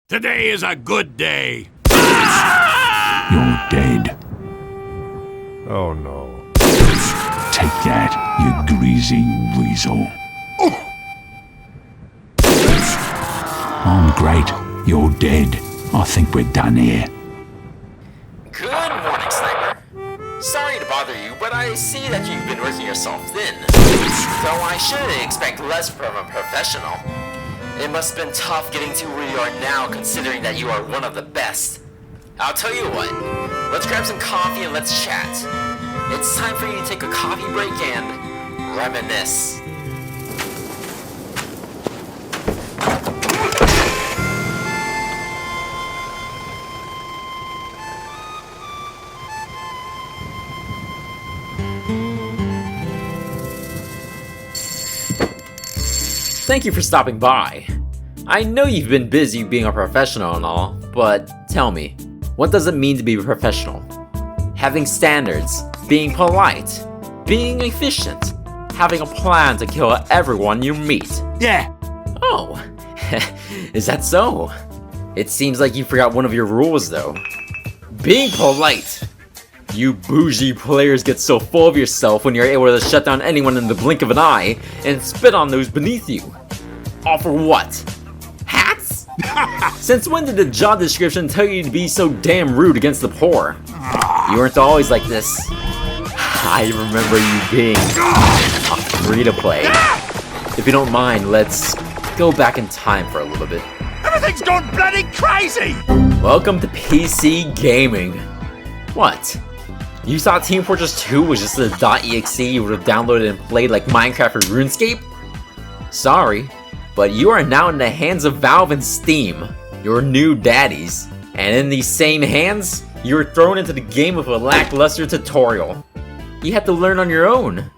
Today is a good day. You're dead. Oh no. Take that, you greasy weasel. I'm great. You're dead. I think we're done here. Good morning, Sniper. Sorry to bother you, but I see that you've been working yourself thin. Though I should expect less from a professional. It must have been tough getting to where you are now, considering that you are one of the best. I'll tell you what, let's grab some coffee and let's chat. It's time for you to take a coffee break and reminisce. Thank you for stopping by. I know you've been busy being a professional and all, but tell me, what does it mean to be a professional? Having standards, being polite, being efficient, having a plan to kill everyone you meet. Yeah. Oh, is that so? It seems like you forgot one of your rules though. Being polite. You bougie players get so full of yourself when you're able to shut down anyone in the blink of an eye and spit on those beneath you. All for what? Hats? Since when did the job description tell you to be so damn rude against the poor? You weren't always like this. I remember you being free to play. If you don't mind, let's go back in time for a little bit. Everything's gone bloody crazy! Welcome to PC Gaming. What? You thought Team Fortress 2 was just a .exe you would have downloaded and played like Minecraft or RuneScape? Sorry, but you are now in the hands of Valve and Steam, your new daddies. And in these same hands, you were thrown into the game with a lackluster tutorial. You had to learn on your own.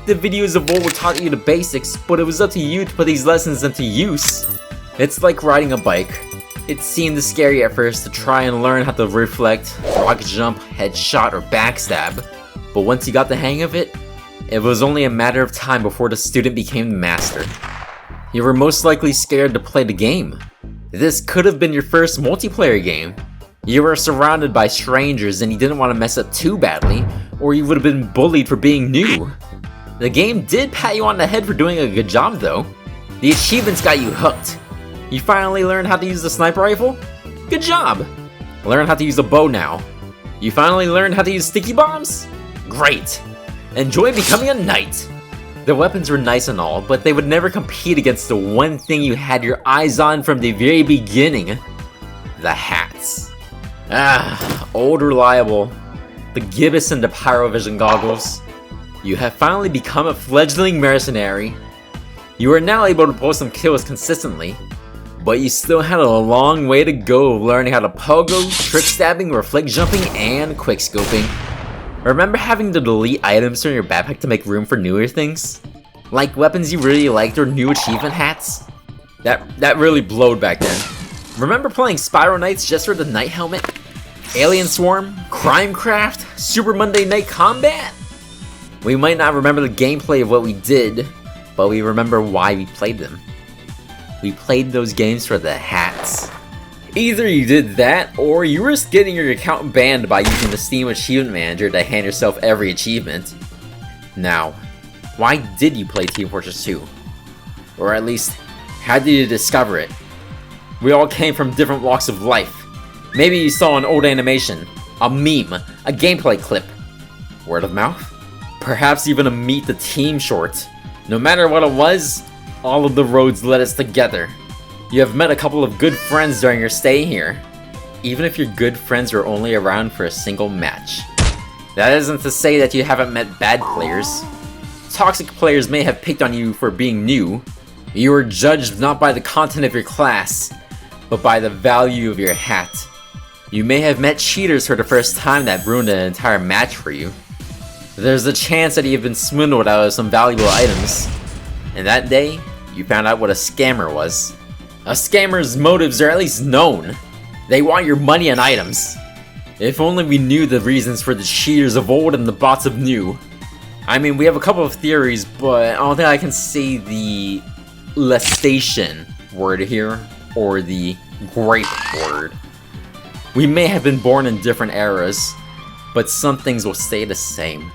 The videos of old taught you the basics, but it was up to you to put these lessons into use. It's like riding a bike. It seemed scary at first to try and learn how to reflect, rocket jump, headshot, or backstab, but once you got the hang of it, it was only a matter of time before the student became the master. You were most likely scared to play the game. This could have been your first multiplayer game. You were surrounded by strangers and you didn't want to mess up too badly, or you would have been bullied for being new. The game did pat you on the head for doing a good job though. The achievements got you hooked. You finally learned how to use the sniper rifle? Good job! Learn how to use a bow now. You finally learned how to use sticky bombs? Great! Enjoy becoming a knight! The weapons were nice and all, but they would never compete against the one thing you had your eyes on from the very beginning. The hats. Old reliable. The gibbous and the pyrovision goggles. You have finally become a fledgling mercenary. You are now able to pull some kills consistently, but you still had a long way to go learning how to pogo, trick stabbing, reflect jumping, and quick scoping. Remember having to delete items from your backpack to make room for newer things? Like weapons you really liked or new achievement hats? That really blowed back then. Remember playing Spyro Knights just for the Knight Helmet? Alien Swarm? Crimecraft? Super Monday Night Combat? We might not remember the gameplay of what we did, but we remember why we played them. We played those games for the hats. Either you did that, or you risked getting your account banned by using the Steam Achievement Manager to hand yourself every achievement. Now, why did you play Team Fortress 2? Or at least, how did you discover it? We all came from different walks of life. Maybe you saw an old animation, a meme, a gameplay clip. Word of mouth? Perhaps even a Meet the Team short. No matter what it was, all of the roads led us together. You have met a couple of good friends during your stay here, even if your good friends were only around for a single match. That isn't to say that you haven't met bad players. Toxic players may have picked on you for being new. You were judged not by the content of your class, but by the value of your hat. You may have met cheaters for the first time that ruined an entire match for you. There's a chance that you've been swindled out of some valuable items. And that day, you found out what a scammer was. A scammer's motives are at least known. They want your money and items. If only we knew the reasons for the cheaters of old and the bots of new. I mean, we have a couple of theories, but I don't think I can say the lestation word here, or the Great word. We may have been born in different eras, but some things will stay the same.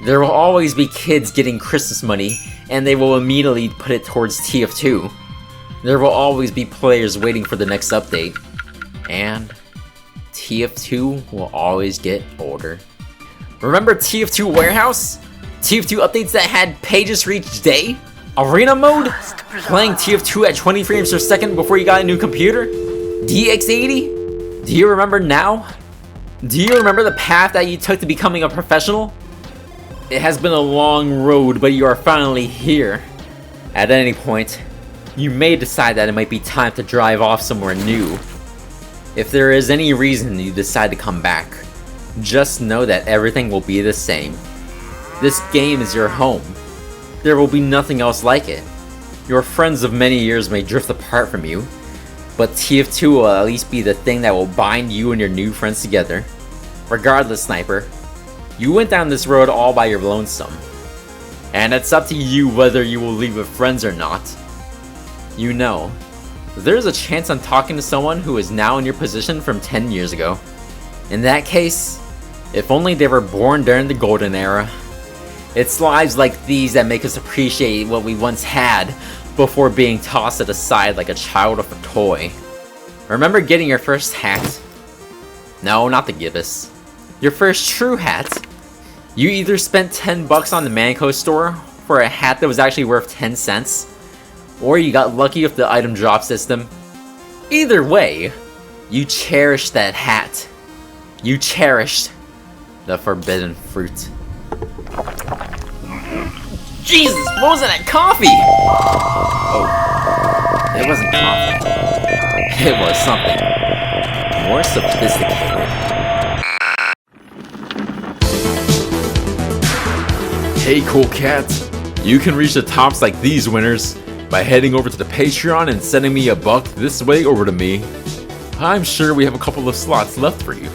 There will always be kids getting Christmas money, and they will immediately put it towards TF2. There will always be players waiting for the next update, and TF2 will always get older. Remember TF2 Warehouse? TF2 updates that had pages for each day? Arena mode? Playing TF2 at 20 frames per second before you got a new computer? DX80? Do you remember now? Do you remember the path that you took to becoming a professional? It has been a long road, but you are finally here. At any point, you may decide that it might be time to drive off somewhere new. If there is any reason you decide to come back, just know that everything will be the same. This game is your home. There will be nothing else like it. Your friends of many years may drift apart from you, but TF2 will at least be the thing that will bind you and your new friends together. Regardless, Sniper, you went down this road all by your lonesome. And it's up to you whether you will leave with friends or not. You know, there's a chance I'm talking to someone who is now in your position from 10 years ago. In that case, if only they were born during the golden era. It's lives like these that make us appreciate what we once had before being tossed aside like a child with a toy. Remember getting your first hat? No, not the gibbous. Your first true hat? You either spent 10 bucks on the Manco store for a hat that was actually worth 10 cents, or you got lucky with the item drop system. Either way, you cherished that hat. You cherished the forbidden fruit. Jesus, what was that coffee? Oh, it wasn't coffee. It was something more sophisticated. Hey cool cats, you can reach the tops like these winners by heading over to the Patreon and sending me $1 this way over to me. I'm sure we have a couple of slots left for you.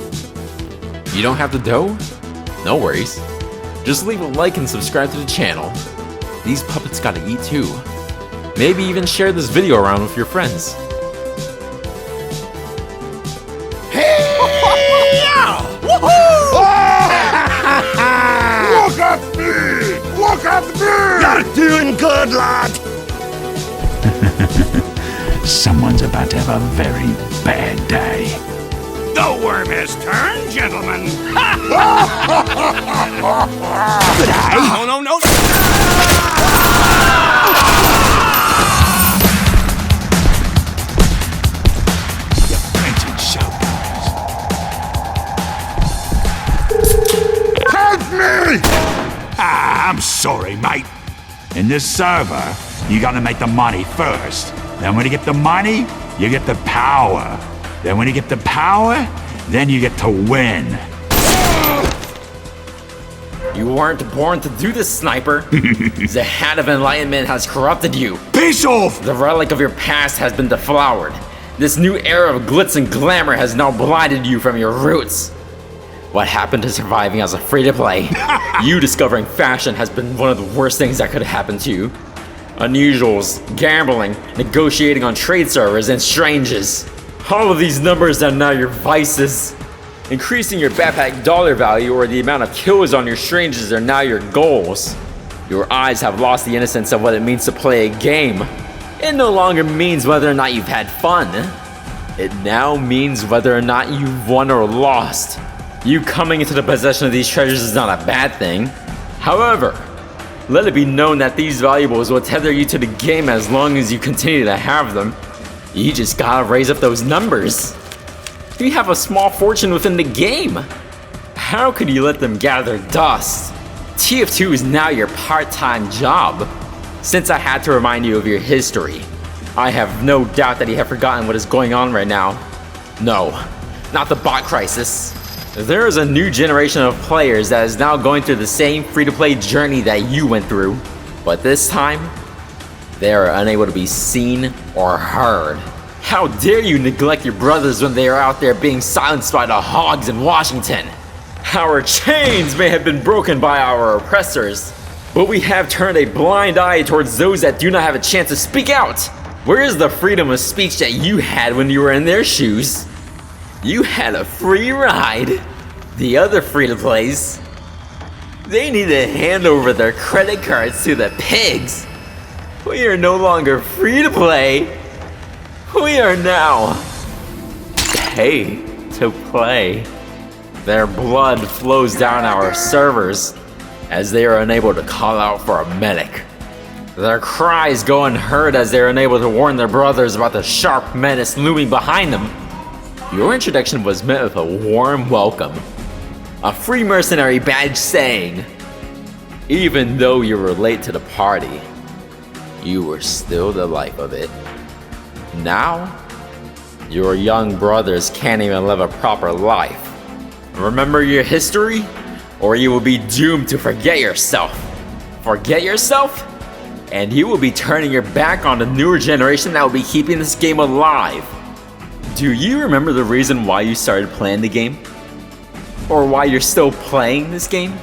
You don't have the dough? No worries. Just leave a like and subscribe to the channel. These puppets gotta eat too. Maybe even share this video around with your friends. Look at me! Look at me! You're doing good, lad! Someone's about to have a very bad day. The worm has turned, gentlemen! No, no, no! You printed showgirls. Help me! I'm sorry, mate. In this server, you gotta make the money first. Then when you get the money, you get the power. Then when you get the power, then you get to win. You weren't born to do this, Sniper. The hat of enlightenment has corrupted you. Piss off! The relic of your past has been deflowered. This new era of glitz and glamour has now blinded you from your roots. What happened to surviving as a free-to-play? You discovering fashion has been one of the worst things that could happen to you. Unusuals, gambling, negotiating on trade servers, and strangers. All of these numbers are now your vices. Increasing your backpack dollar value or the amount of kills on your strangers are now your goals. Your eyes have lost the innocence of what it means to play a game. It no longer means whether or not you've had fun. It now means whether or not you've won or lost. You coming into the possession of these treasures is not a bad thing. However, let it be known that these valuables will tether you to the game as long as you continue to have them. You just gotta raise up those numbers. You have a small fortune within the game. How could you let them gather dust? TF2 is now your part-time job. Since I had to remind you of your history, I have no doubt that you have forgotten what is going on right now. No, not the bot crisis. There is a new generation of players that is now going through the same free-to-play journey that you went through. But this time, they are unable to be seen or heard. How dare you neglect your brothers when they are out there being silenced by the hogs in Washington? Our chains may have been broken by our oppressors, but we have turned a blind eye towards those that do not have a chance to speak out. Where is the freedom of speech that you had when you were in their shoes? You had a free ride. The other free-to-plays, they need to hand over their credit cards to the pigs. We are no longer free to play. We are now pay to play. Their blood flows down our servers as they are unable to call out for a medic. Their cries go unheard as they are unable to warn their brothers about the sharp menace looming behind them. Your introduction was met with a warm welcome. A free mercenary badge saying, even though you were late to the party, you were still the life of it. Now, your young brothers can't even live a proper life. Remember your history, or you will be doomed to forget yourself. Forget yourself, and you will be turning your back on the newer generation that will be keeping this game alive. Do you remember the reason why you started playing the game? Or why you're still playing this game?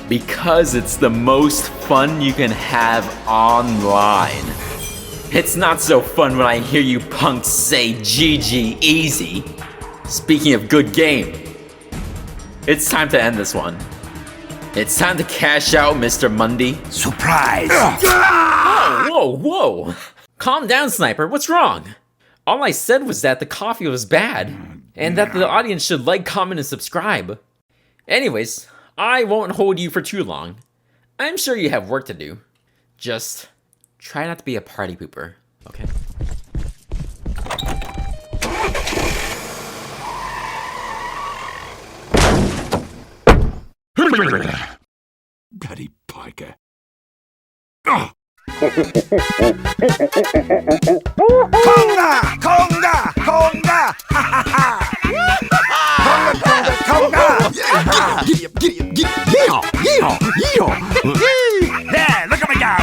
Because it's the most fun you can have online. It's not so fun when I hear you punks say GG easy. Speaking of good game, it's time to end this one. It's time to cash out, Mr. Mundy. Surprise! Whoa. Calm down, Sniper. What's wrong? All I said was that the coffee was bad, and that the audience should like, comment, and subscribe. Anyways, I won't hold you for too long. I'm sure you have work to do. Just try not to be a party pooper, okay? Bloody piker. Conga! Conga! Conga! Ha ha ha! Conga! Conga! Conga! Giddy up, giddy up, giddy up. Yeehaw, yeehaw, yeehaw. There, look at me go.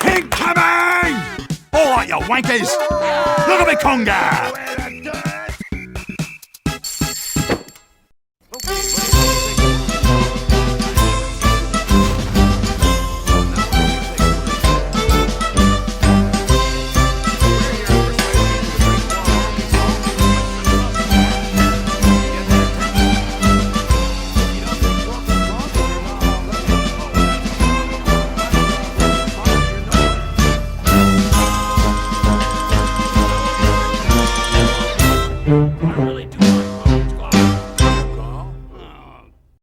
Incoming! All right, you wankers. Look at me conga. Really do